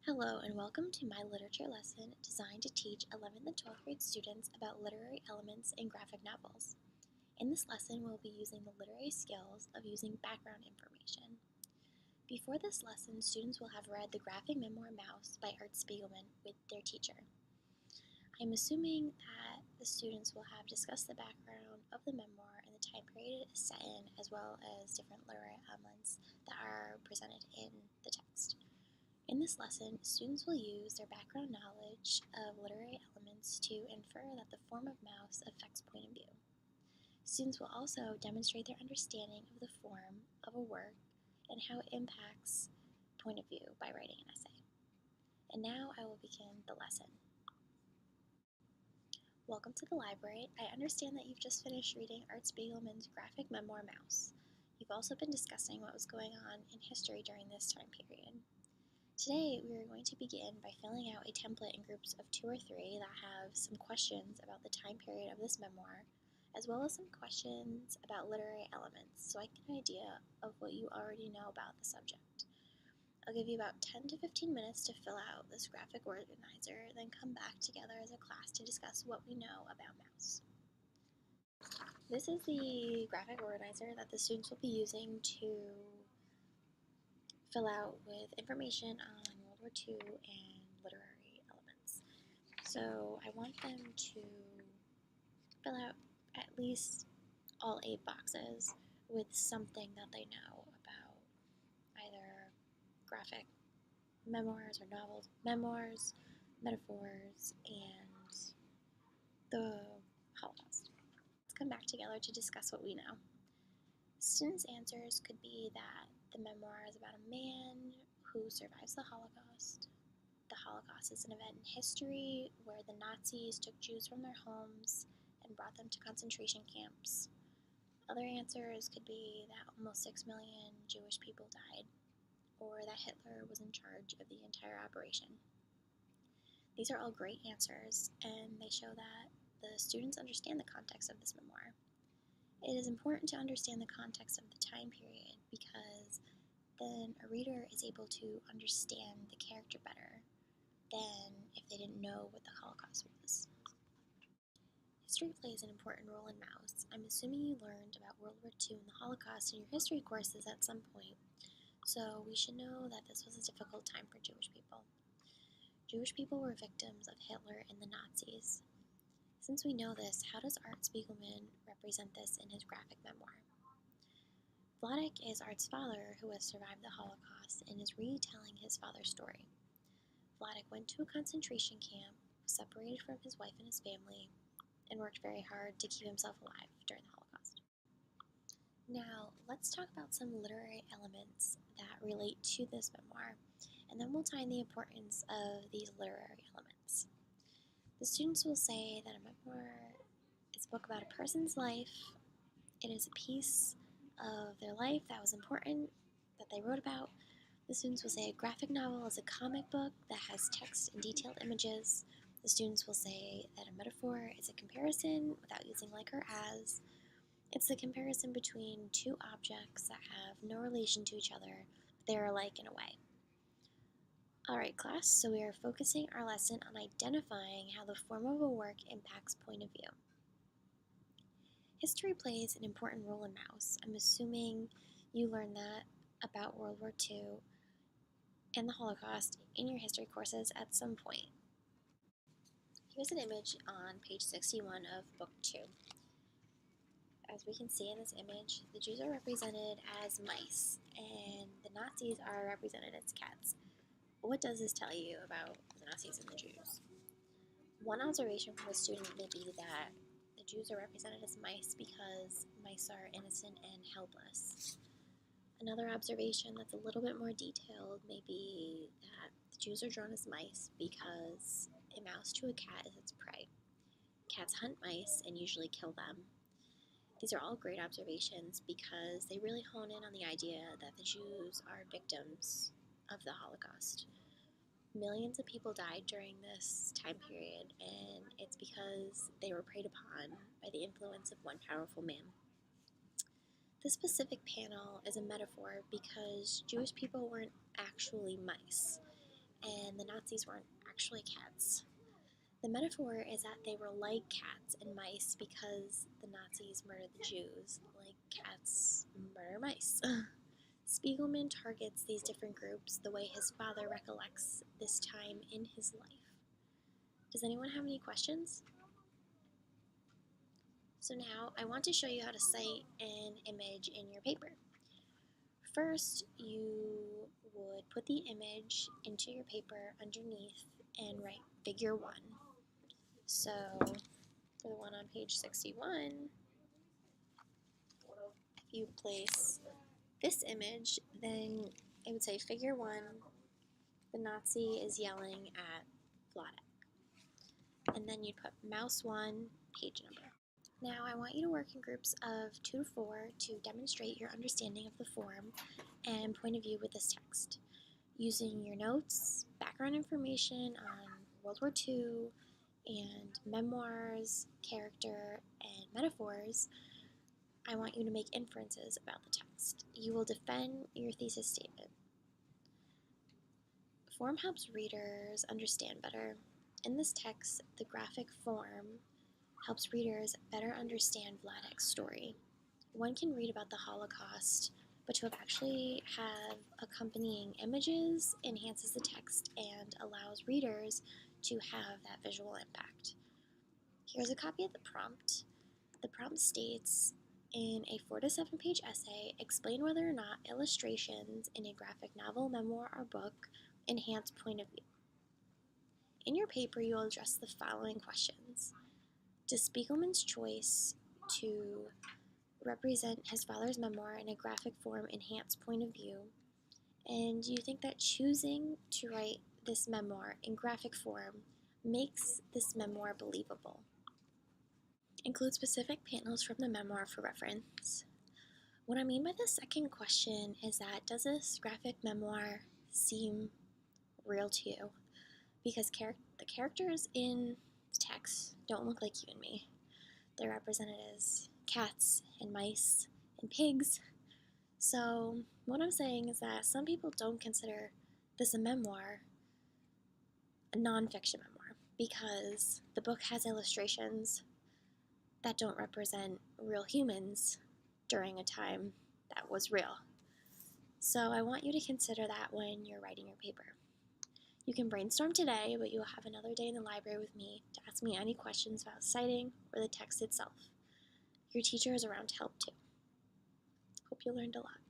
Hello and welcome to my literature lesson designed to teach 11th and 12th grade students about literary elements in graphic novels. In this lesson, we'll be using the literary skills of using background information. Before this lesson, students will have read The Graphic Memoir Mouse by Art Spiegelman with their teacher. I'm assuming that the students will have discussed the background of the memoir and the time period it is set in, as well as different literary elements that are presented in the text. In this lesson, students will use their background knowledge of literary elements to infer that the form of mouse affects point of view. Students will also demonstrate their understanding of the form of a work and how it impacts point of view by writing an essay. And now I will begin the lesson. Welcome to the library. I understand that you've just finished reading Art Spiegelman's graphic memoir Mouse. You've also been discussing what was going on in history during this time period. Today, we are going to begin by filling out a template in groups of 2 or 3 that have some questions about the time period of this memoir, as well as some questions about literary elements, so I get an idea of what you already know about the subject. I'll give you about 10 to 15 minutes to fill out this graphic organizer, then come back together as a class to discuss what we know about mouse. This is the graphic organizer that the students will be using to fill out with information on World War II and literary elements. So I want them to fill out at least all 8 boxes with something that they know about either graphic memoirs or novels, memoirs, metaphors, and the Holocaust. Let's come back together to discuss what we know. Students' answers could be that the memoir is about a man who survives the Holocaust. The Holocaust is an event in history where the Nazis took Jews from their homes and brought them to concentration camps. Other answers could be that almost 6 million Jewish people died, or that Hitler was in charge of the entire operation. These are all great answers, and they show that the students understand the context of this memoir. It is important to understand the context of the time period because then a reader is able to understand the character better than if they didn't know what the Holocaust was. History plays an important role in Mouse. I'm assuming you learned about World War II and the Holocaust in your history courses at some point, so we should know that this was a difficult time for Jewish people. Jewish people were victims of Hitler and the Nazis. Since we know this, how does Art Spiegelman represent this in his graphic memoir? Vladek is Art's father who has survived the Holocaust and is retelling his father's story. Vladek went to a concentration camp, separated from his wife and his family, and worked very hard to keep himself alive during the Holocaust. Now, let's talk about some literary elements that relate to this memoir, and then we'll tie in the importance of these literary elements. The students will say that a memoir is a book about a person's life. It is a piece of their life that was important, that they wrote about. The students will say a graphic novel is a comic book that has text and detailed images. The students will say that a metaphor is a comparison without using like or as. It's the comparison between 2 objects that have no relation to each other, but they are alike in a way. Alright class, so we are focusing our lesson on identifying how the form of a work impacts point of view. History plays an important role in Mouse. I'm assuming you learned that about World War II and the Holocaust in your history courses at some point. Here's an image on page 61 of book 2. As we can see in this image, the Jews are represented as mice, and the Nazis are represented as cats. What does this tell you about the Nazis and the Jews? One observation from a student may be that the Jews are represented as mice because mice are innocent and helpless. Another observation that's a little bit more detailed may be that the Jews are drawn as mice because a mouse to a cat is its prey. Cats hunt mice and usually kill them. These are all great observations because they really hone in on the idea that the Jews are victims of the Holocaust. Millions of people died during this time period, and it's because they were preyed upon by the influence of one powerful man. This specific panel is a metaphor because Jewish people weren't actually mice, and the Nazis weren't actually cats. The metaphor is that they were like cats and mice because the Nazis murdered the Jews, like cats murder mice. Spiegelman targets these different groups the way his father recollects this time in his life. Does anyone have any questions? So now I want to show you how to cite an image in your paper. First, you would put the image into your paper underneath and write figure 1. So for the one on page 61, if you place this image, then it would say figure 1, the Nazi is yelling at Vladek. And then you'd put mouse 1, page number. Now I want you to work in groups of 2 to 4 to demonstrate your understanding of the form and point of view with this text. Using your notes, background information on World War II, and memoirs, character, and metaphors, I want you to make inferences about the text. You will defend your thesis statement. Form helps readers understand better. In this text, the graphic form helps readers better understand Vladek's story. One can read about the Holocaust, but to actually have accompanying images enhances the text and allows readers to have that visual impact. Here's a copy of the prompt. The prompt states, in a 4 to 7 page essay, explain whether or not illustrations in a graphic novel, memoir, or book enhance point of view. In your paper, you will address the following questions. Does Spiegelman's choice to represent his father's memoir in a graphic form enhance point of view? And do you think that choosing to write this memoir in graphic form makes this memoir believable? Include specific panels from the memoir for reference. What I mean by the second question is that does this graphic memoir seem real to you? Because the characters in the text don't look like you and me. They're represented as cats and mice and pigs. So what I'm saying is that some people don't consider this a memoir, a nonfiction memoir, because the book has illustrations that don't represent real humans during a time that was real. So I want you to consider that when you're writing your paper. You can brainstorm today, but you'll have another day in the library with me to ask me any questions about citing or the text itself. Your teacher is around to help too. Hope you learned a lot.